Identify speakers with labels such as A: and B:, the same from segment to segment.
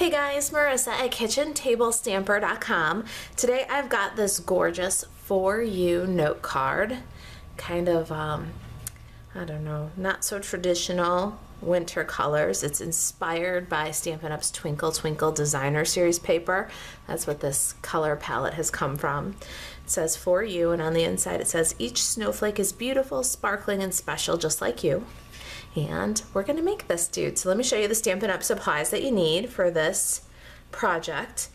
A: Hey guys, Marissa at kitchentablestamper.com. Today I've got this gorgeous For You note card. Kind of, I don't know, not so traditional winter colors. It's inspired by Stampin' Up's Twinkle Twinkle Designer Series paper. That's what this color palette has come from. It says For You, and on the inside it says, each snowflake is beautiful, sparkling, and special just like you. And we're going to make this dude. So let me show you the Stampin' Up supplies that you need for this project.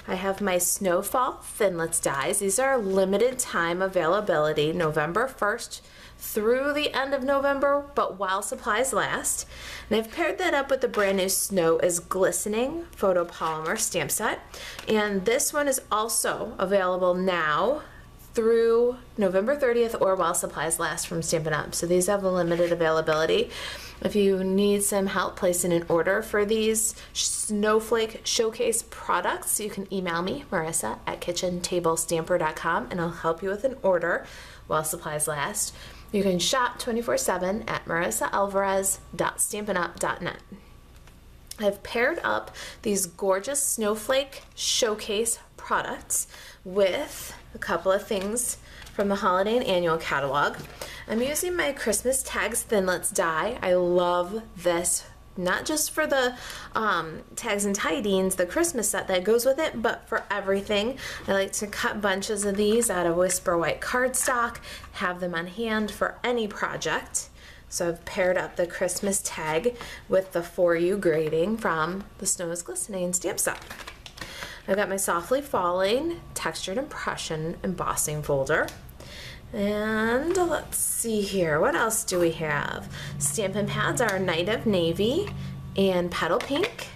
A: I have my Snowfall Thinlits dies. These are limited time availability, November 1st through the end of November, but while supplies last. And I've paired that up with the brand new Snow is Glistening photopolymer stamp set. And this one is also available now through November 30th or while supplies last from Stampin' Up. So these have a limited availability. If you need some help placing an order for these Snowflake Showcase products, you can email me, Marissa at kitchentablestamper.com, and I'll help you with an order while supplies last. You can shop 24/7 at marisaalvarez.stampinup.net. I've paired up these gorgeous Snowflake Showcase products with a couple of things from the holiday and annual catalog. I'm using my Christmas Tags Thinlits die. I love this, not just for the tags and tie-ins, the Christmas set that goes with it, but for everything. I like to cut bunches of these out of Whisper White cardstock, have them on hand for any project. So I've paired up the Christmas tag with the For You grading from the Snow is Glistening stamp set. I've got my Softly Falling Textured Impression embossing folder. And let's see here, what else do we have? Stampin' pads are Night of Navy and Petal Pink.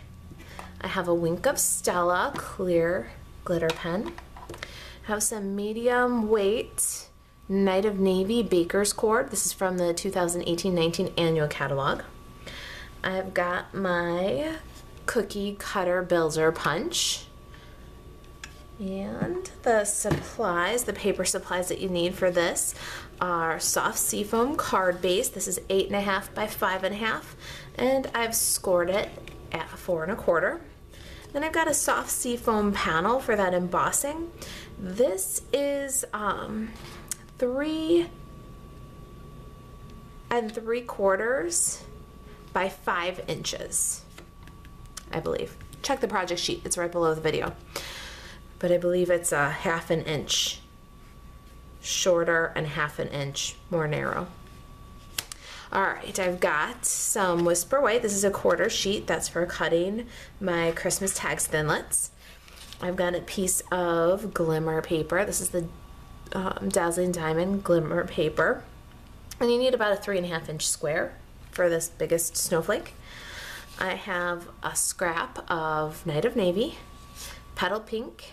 A: I have a Wink of Stella clear glitter pen. I have some medium weight Night of Navy Baker's Cord. This is from the 2018-19 annual catalog. I've got my Cookie Cutter Builder Punch. And the supplies, the paper supplies that you need for this are soft seafoam card base. This is 8.5 by 5.5, and I've scored it at 4 1/4. Then I've got a soft seafoam panel for that embossing. This is 3 3/4 by 5 inches, I believe. Check the project sheet, it's right below the video. But I believe it's a 1/2 inch shorter and 1/2 inch more narrow. Alright, I've got some Whisper White. This is a 1/4 sheet. That's for cutting my Christmas Tags Thinlits. I've got a piece of glimmer paper. This is the Dazzling Diamond glimmer paper. And you need about a 3.5 inch square for this biggest snowflake. I have a scrap of Night of Navy, Petal Pink,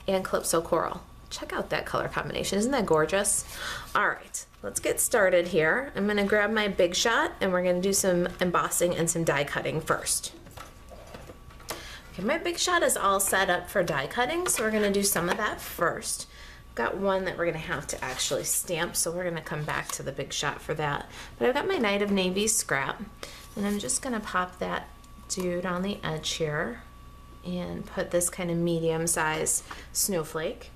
A: and Calypso Coral. Check out that color combination. Isn't that gorgeous? All right, let's get started here. I'm gonna grab my Big Shot and we're gonna do some embossing and some die cutting first. Okay, my Big Shot is all set up for die cutting, so we're gonna do some of that first. I've got one that we're gonna have to actually stamp, so we're gonna come back to the Big Shot for that. But I've got my Night of Navy scrap, and I'm just gonna pop that dude on the edge here and put this kind of medium size snowflake.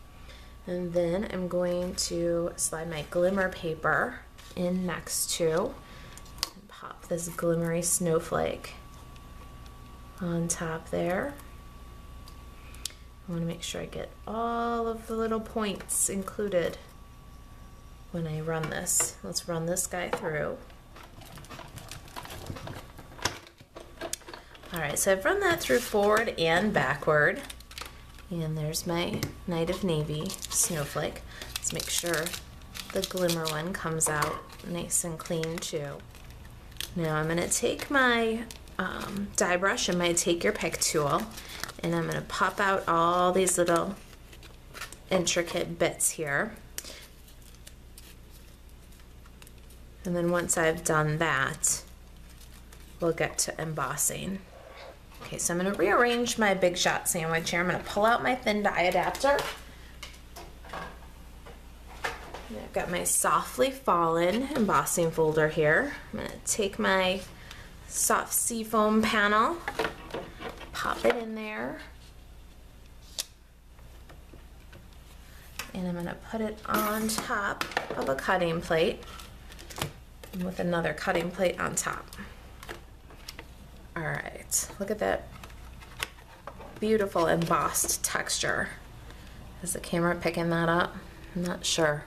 A: And then I'm going to slide my glimmer paper in next to and pop this glimmery snowflake on top there. I want to make sure I get all of the little points included when I run this. Let's run this guy through. Alright, so I've run that through forward and backward. And there's my Night of Navy snowflake. Let's make sure the glimmer one comes out nice and clean too. Now I'm going to take my die brush and my Take Your Pick tool, and I'm going to pop out all these little intricate bits here. And then once I've done that, we'll get to embossing. Okay, so I'm going to rearrange my Big Shot sandwich here. I'm going to pull out my thin die adapter. And I've got my Softly Fallen embossing folder here. I'm going to take my soft seafoam panel, pop it in there. And I'm gonna put it on top of a cutting plate with another cutting plate on top. All right, look at that beautiful embossed texture. Is the camera picking that up? I'm not sure.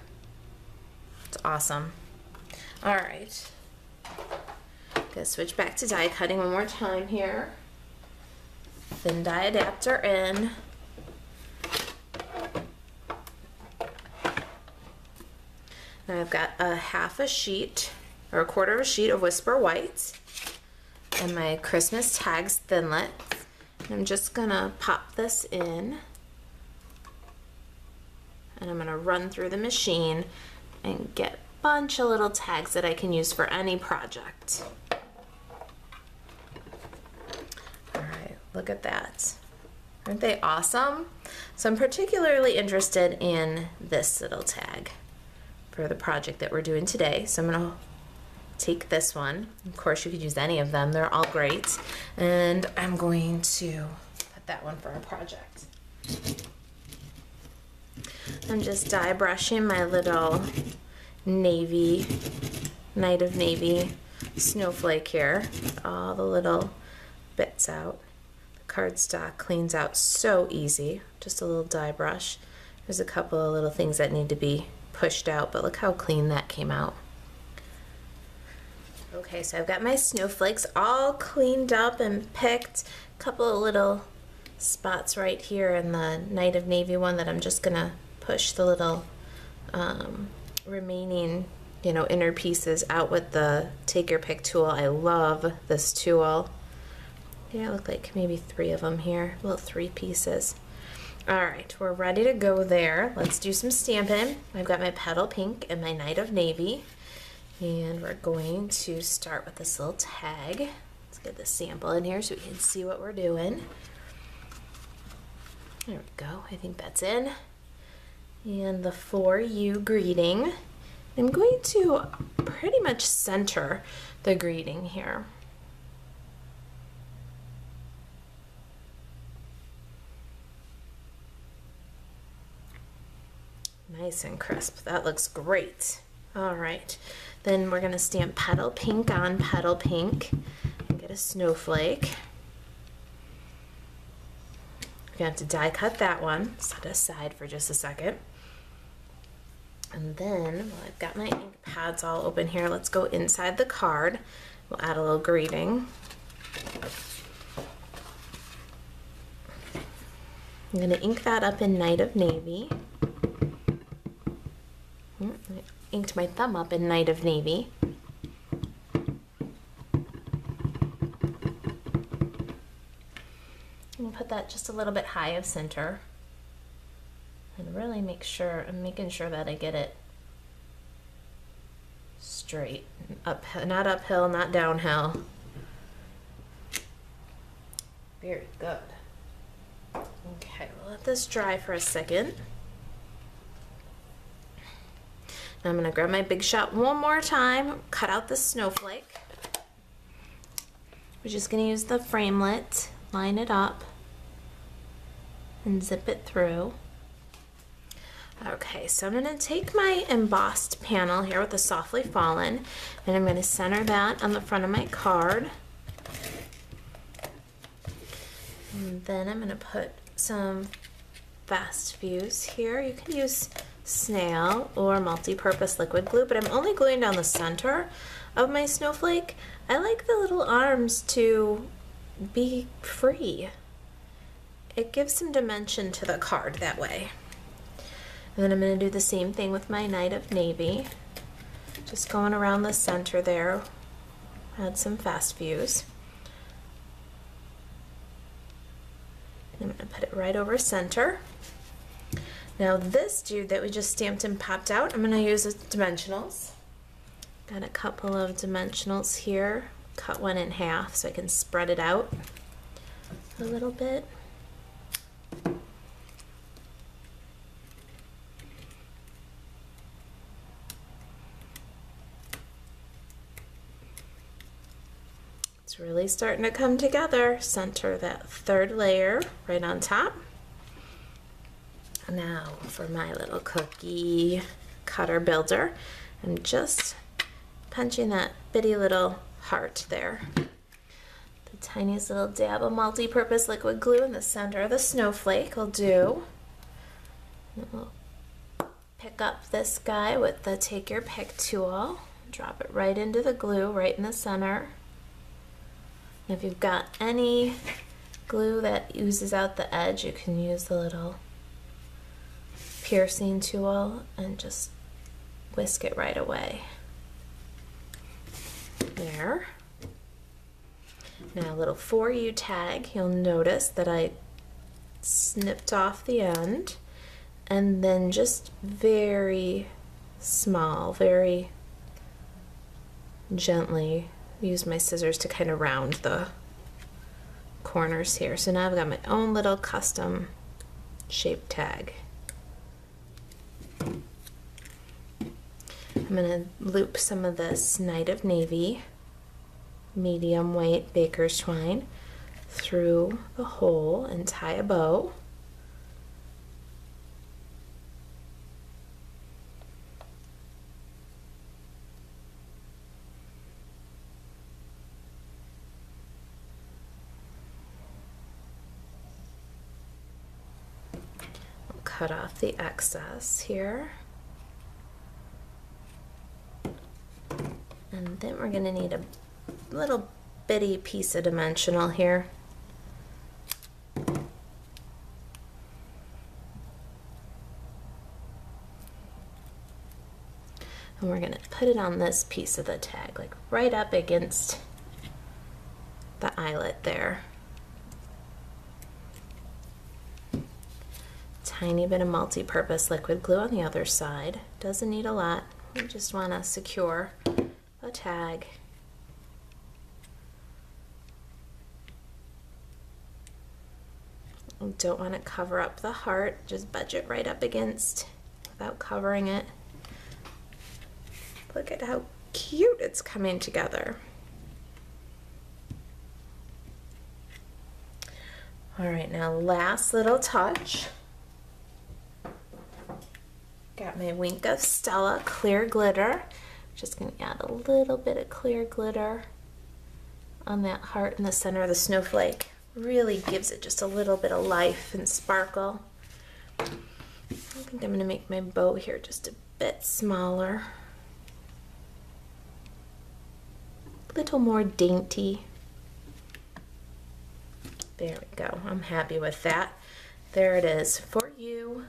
A: It's awesome. All right, gonna switch back to die cutting one more time here. Thin die adapter in. Now I've got a half a sheet or a quarter of a sheet of Whisper White and my Christmas tags thinlet. I'm just gonna pop this in and I'm gonna run through the machine and get a bunch of little tags that I can use for any project. All right, look at that. Aren't they awesome? So I'm particularly interested in this little tag for the project that we're doing today. So I'm gonna take this one. Of course, you could use any of them. They're all great. And I'm going to put that one for our project. I'm just die brushing my little navy, Night of Navy snowflake here. All the little bits out. The cardstock cleans out so easy. Just a little die brush. There's a couple of little things that need to be pushed out, but look how clean that came out. Okay, so I've got my snowflakes all cleaned up and picked. A couple of little spots right here in the Night of Navy one that I'm just gonna push the little remaining, you know, inner pieces out with the Take Your Pick tool. I love this tool. Yeah, look like maybe 3 of them here, little 3 pieces. All right, we're ready to go there. Let's do some stamping. I've got my Petal Pink and my Night of Navy. And we're going to start with this little tag. Let's get the sample in here so we can see what we're doing. There we go, I think that's in. And the For You greeting. I'm going to pretty much center the greeting here. Nice and crisp. That looks great. All right, then we're gonna stamp Petal Pink on Petal Pink and get a snowflake. We're gonna have to die cut that one. Set it aside for just a second. And then, well, I've got my ink pads all open here. Let's go inside the card. We'll add a little greeting. I'm gonna ink that up in Night of Navy. I inked my thumb up in Night of Navy. We'll put that just a little bit high of center. And really make sure, I'm making sure that I get it straight. Up, not uphill, not downhill. Very good. Okay, we'll let this dry for a second. Now I'm gonna grab my Big Shot one more time, cut out the snowflake. We're just gonna use the framelit, line it up, and zip it through. Okay, so I'm gonna take my embossed panel here with the Softly Fallen, and I'm gonna center that on the front of my card. And then I'm gonna put some fast fuse here. You can use snail or multi-purpose liquid glue, but I'm only gluing down the center of my snowflake. I like the little arms to be free. It gives some dimension to the card that way. And then I'm going to do the same thing with my Night of Navy. Just going around the center there. Add some fast fuse. And I'm going to put it right over center. Now this dude that we just stamped and popped out, I'm going to use dimensionals. Got a couple of dimensionals here. Cut one in half so I can spread it out a little bit. It's really starting to come together. Center that third layer right on top. Now for my little cookie cutter builder, I'm just punching that bitty little heart there. The tiniest little dab of multi-purpose liquid glue in the center of the snowflake will do. And we'll pick up this guy with the take your pick tool, drop it right into the glue right in the center. And if you've got any glue that oozes out the edge, you can use the little piercing tool and just whisk it right away. There. Now a little For You tag, you'll notice that I snipped off the end and then just very small, very gently use my scissors to kind of round the corners here. So now I've got my own little custom shape tag. I'm going to loop some of this Night of Navy medium weight baker's twine through the hole and tie a bow. I'll cut off the excess here. And then we're going to need a little bitty piece of dimensional here. And we're going to put it on this piece of the tag, like right up against the eyelet there. Tiny bit of multi-purpose liquid glue on the other side. Doesn't need a lot. We just want to secure the tag. Don't want to cover up the heart, just budge it right up against without covering it. Look at how cute it's coming together. All right, now last little touch. Got my Wink of Stella clear glitter. Just going to add a little bit of clear glitter on that heart in the center of the snowflake. Really gives it just a little bit of life and sparkle. I think I'm going to make my bow here just a bit smaller. A little more dainty. There we go. I'm happy with that. There it is for you.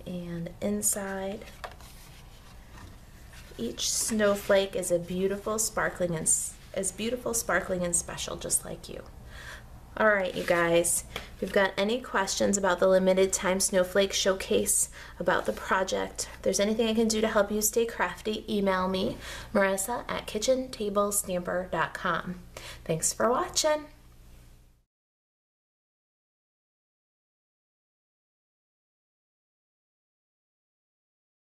A: And inside each snowflake is a beautiful, sparkling, and special, just like you. All right, you guys, if you've got any questions about the limited time snowflake showcase, about the project, if there's anything I can do to help you stay crafty, email me, Marisa@kitchentablestamper.com. Thanks for watching.